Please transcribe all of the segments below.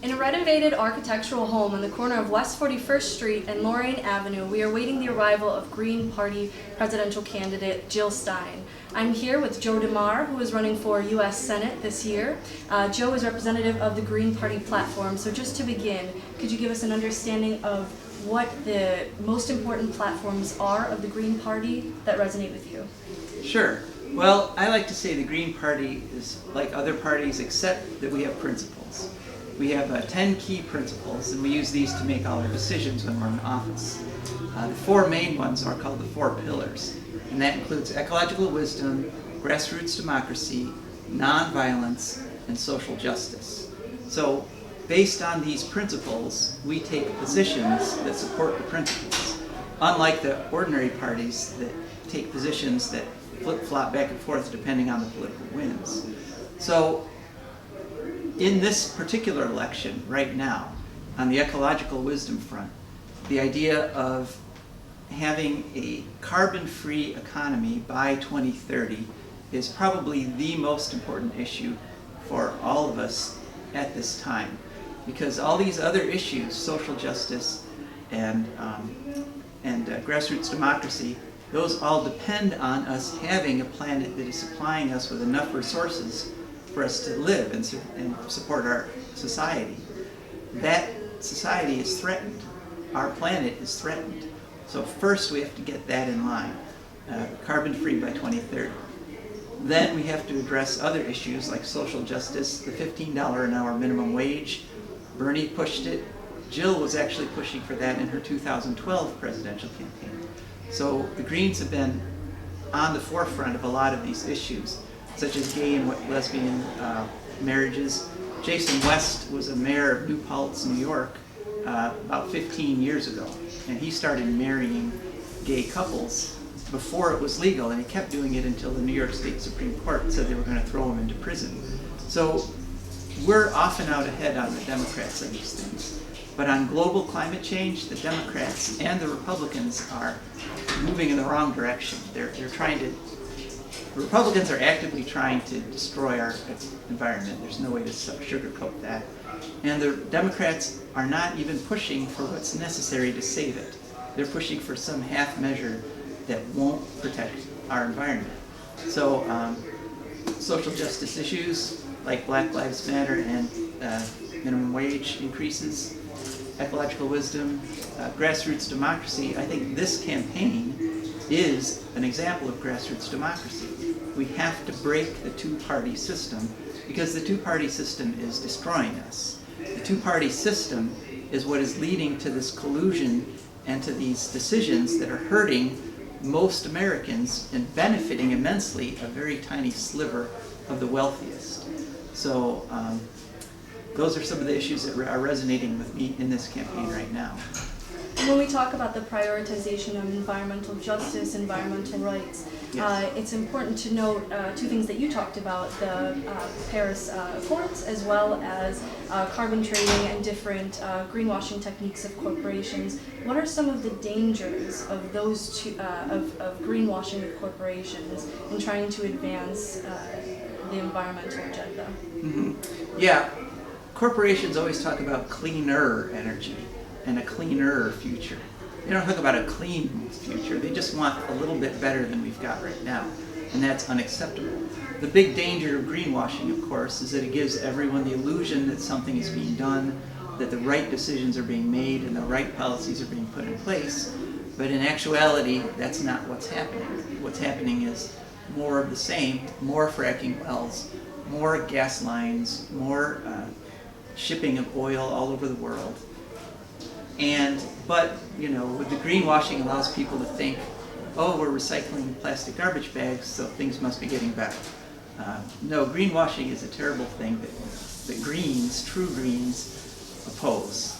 In a renovated architectural home on the corner of West 41st Street and Lorraine Avenue, we are waiting the arrival of Green Party presidential candidate Jill Stein. I'm here with Joe Demare, who is running for U.S. Senate this year. Joe is representative of the Green Party platform. So just to begin, could you give us an understanding of what the most important platforms are of the Green Party that resonate with you? Sure. Well, I like to say the Green Party is like other parties except that we have principles. We have 10 key principles, and we use these to make all our decisions when we're in office. The four main ones are called the four pillars, and that includes ecological wisdom, grassroots democracy, nonviolence, and social justice. So, based on these principles, we take positions that support the principles, unlike the ordinary parties that take positions that flip-flop back and forth depending on the political winds. So, in this particular election right now, on the ecological wisdom front, the idea of having a carbon-free economy by 2030 is probably the most important issue for all of us at this time, because all these other issues, social justice and grassroots democracy, those all depend on us having a planet that is supplying us with enough resources for us to live and support our society. That society is threatened. Our planet is threatened. So first we have to get that in line, carbon-free by 2030. Then we have to address other issues like social justice, the $15 an hour minimum wage. Bernie pushed it. Jill was actually pushing for that in her 2012 presidential campaign. So the Greens have been on the forefront of a lot of these issues, such as gay and lesbian marriages. Jason West was a mayor of New Paltz, New York, about 15 years ago, and he started marrying gay couples before it was legal, and he kept doing it until the New York State Supreme Court said they were going to throw him into prison. So we're often out ahead on the Democrats on these things. But on global climate change, the Democrats and the Republicans are moving in the wrong direction. The Republicans are actively trying to destroy our environment. There's no way to sugarcoat that. And the Democrats are not even pushing for what's necessary to save it. They're pushing for some half measure that won't protect our environment. So social justice issues like Black Lives Matter and minimum wage increases, ecological wisdom, grassroots democracy, I think this campaign is an example of grassroots democracy. We have to break the two-party system because the two-party system is destroying us. The two-party system is what is leading to this collusion and to these decisions that are hurting most Americans and benefiting immensely a very tiny sliver of the wealthiest. So those are some of the issues that are resonating with me in this campaign right now. When we talk about the prioritization of environmental justice, environmental rights, Yes. It's important to note two things that you talked about, the Paris Accords, as well as carbon trading and different greenwashing techniques of corporations. What are some of the dangers of those two, of greenwashing with corporations in trying to advance the environmental agenda? Mm-hmm. Yeah, corporations always talk about cleaner energy and a cleaner future. They don't talk about a clean future. They just want a little bit better than we've got right now, and that's unacceptable. The big danger of greenwashing, of course, is that it gives everyone the illusion that something is being done, that the right decisions are being made, and the right policies are being put in place. But in actuality, that's not what's happening. What's happening is more of the same, more fracking wells, more gas lines, more shipping of oil all over the world. But with the greenwashing allows people to think, oh, we're recycling plastic garbage bags, so things must be getting better. No, greenwashing is a terrible thing that Greens, true Greens, oppose.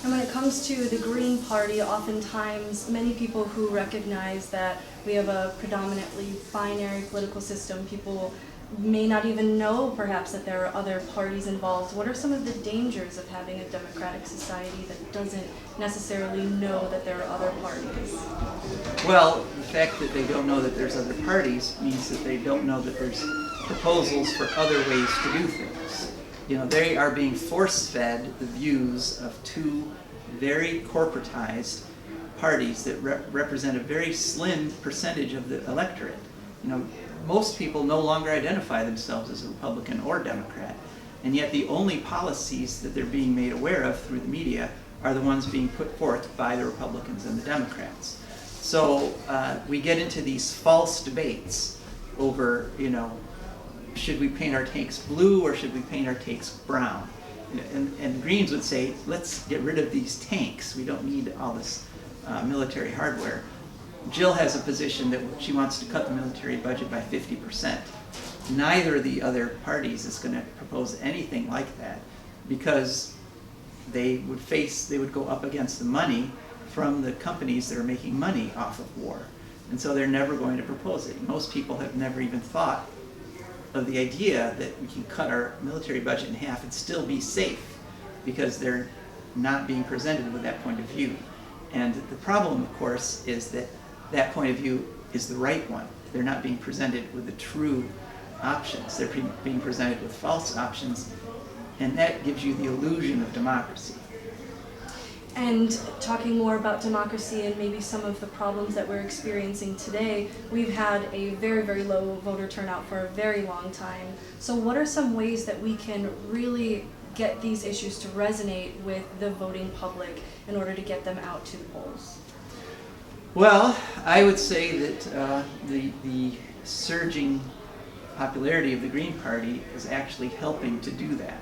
And when it comes to the Green Party, oftentimes many people who recognize that we have a predominantly binary political system, people may not even know perhaps that there are other parties involved. What are some of the dangers of having a democratic society that doesn't necessarily know that there are other parties? Well, the fact that they don't know that there's other parties means that they don't know that there's proposals for other ways to do things. they are being force-fed the views of two very corporatized parties that represent a very slim percentage of the electorate. Most people no longer identify themselves as a Republican or Democrat, and yet the only policies that they're being made aware of through the media are the ones being put forth by the Republicans and the Democrats. So we get into these false debates over, should we paint our tanks blue or should we paint our tanks brown? And Greens would say, let's get rid of these tanks. We don't need all this military hardware. Jill has a position that she wants to cut the military budget by 50%. Neither of the other parties is going to propose anything like that because they would go up against the money from the companies that are making money off of war. And so they're never going to propose it. Most people have never even thought of the idea that we can cut our military budget in half and still be safe because they're not being presented with that point of view. And the problem, of course, is that that point of view is the right one. They're not being presented with the true options. They're being presented with false options, and that gives you the illusion of democracy. And talking more about democracy and maybe some of the problems that we're experiencing today, we've had a very, very low voter turnout for a very long time. So what are some ways that we can really get these issues to resonate with the voting public in order to get them out to the polls? Well, I would say that the surging popularity of the Green Party is actually helping to do that.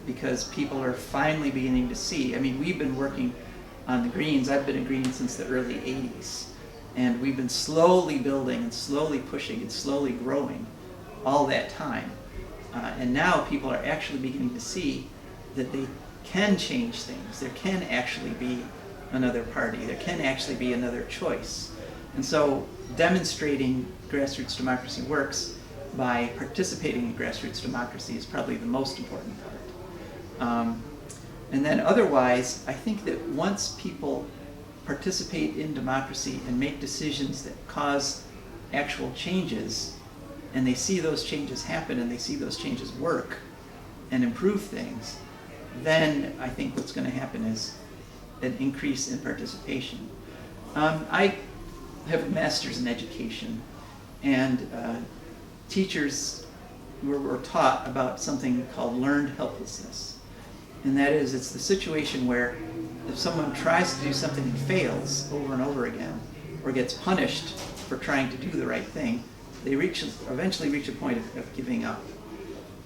Because people are finally beginning to see. We've been working on the Greens. I've been a Green since the early 80s. And we've been slowly building and slowly pushing and slowly growing all that time. And now people are actually beginning to see that they can change things. There can actually be another party. There can actually be another choice. And so demonstrating grassroots democracy works by participating in grassroots democracy is probably the most important part. And then otherwise, I think that once people participate in democracy and make decisions that cause actual changes, and they see those changes happen and they see those changes work and improve things, then I think what's going to happen is an increase in participation. I have a master's in education, and teachers were taught about something called learned helplessness. And that is, it's the situation where if someone tries to do something and fails over and over again, or gets punished for trying to do the right thing, they eventually reach a point of giving up.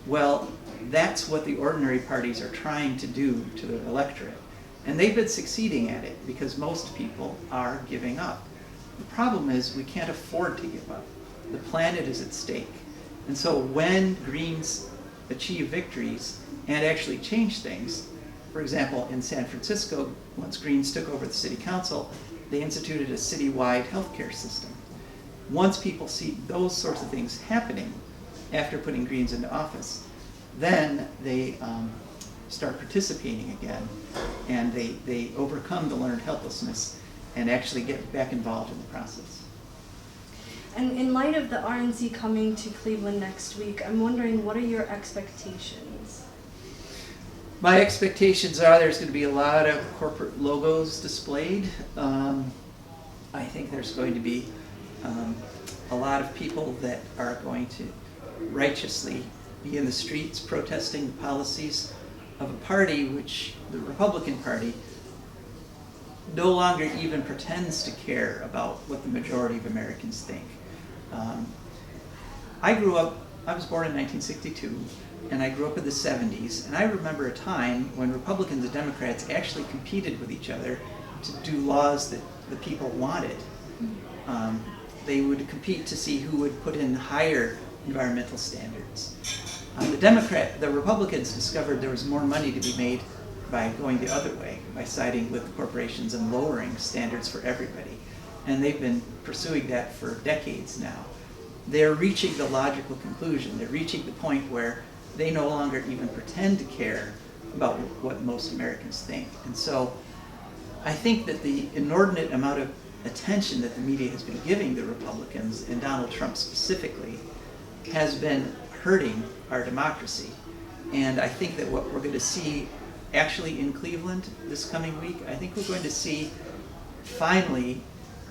Well, that's what the ordinary parties are trying to do to the electorate. And they've been succeeding at it because most people are giving up. The problem is we can't afford to give up. The planet is at stake. And so when Greens achieve victories and actually change things, for example, in San Francisco, once Greens took over the city council, they instituted a citywide healthcare system. Once people see those sorts of things happening after putting Greens into office, then they start participating again, and they overcome the learned helplessness and actually get back involved in the process. And in light of the RNC coming to Cleveland next week, I'm wondering, what are your expectations? My expectations are there's going to be a lot of corporate logos displayed. I think there's going to be a lot of people that are going to righteously be in the streets protesting the policies of a party which, the Republican Party, no longer even pretends to care about what the majority of Americans think. I was born in 1962, and I grew up in the 70s, and I remember a time when Republicans and Democrats actually competed with each other to do laws that the people wanted. They would compete to see who would put in higher environmental standards. The Republicans discovered there was more money to be made by going the other way, by siding with the corporations and lowering standards for everybody. And they've been pursuing that for decades now. They're reaching the logical conclusion. They're reaching the point where they no longer even pretend to care about what most Americans think. And so I think that the inordinate amount of attention that the media has been giving the Republicans, and Donald Trump specifically, has been hurting our democracy. And I think that what we're going to see actually in Cleveland this coming week, I think we're going to see finally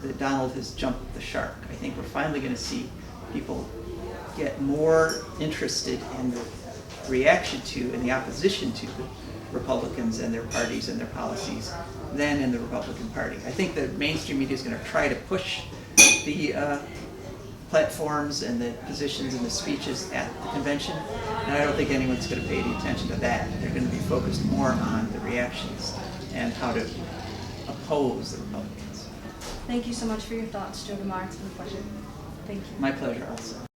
that Donald has jumped the shark. I think we're finally going to see people get more interested in the reaction to and the opposition to the Republicans and their parties and their policies than in the Republican Party. I think the mainstream media is going to try to push the platforms and the positions and the speeches at the convention, and I don't think anyone's going to pay any attention to that. They're going to be focused more on the reactions and how to oppose the Republicans. Thank you so much for your thoughts, Joe Demare. It's been a pleasure. Thank you. My pleasure also.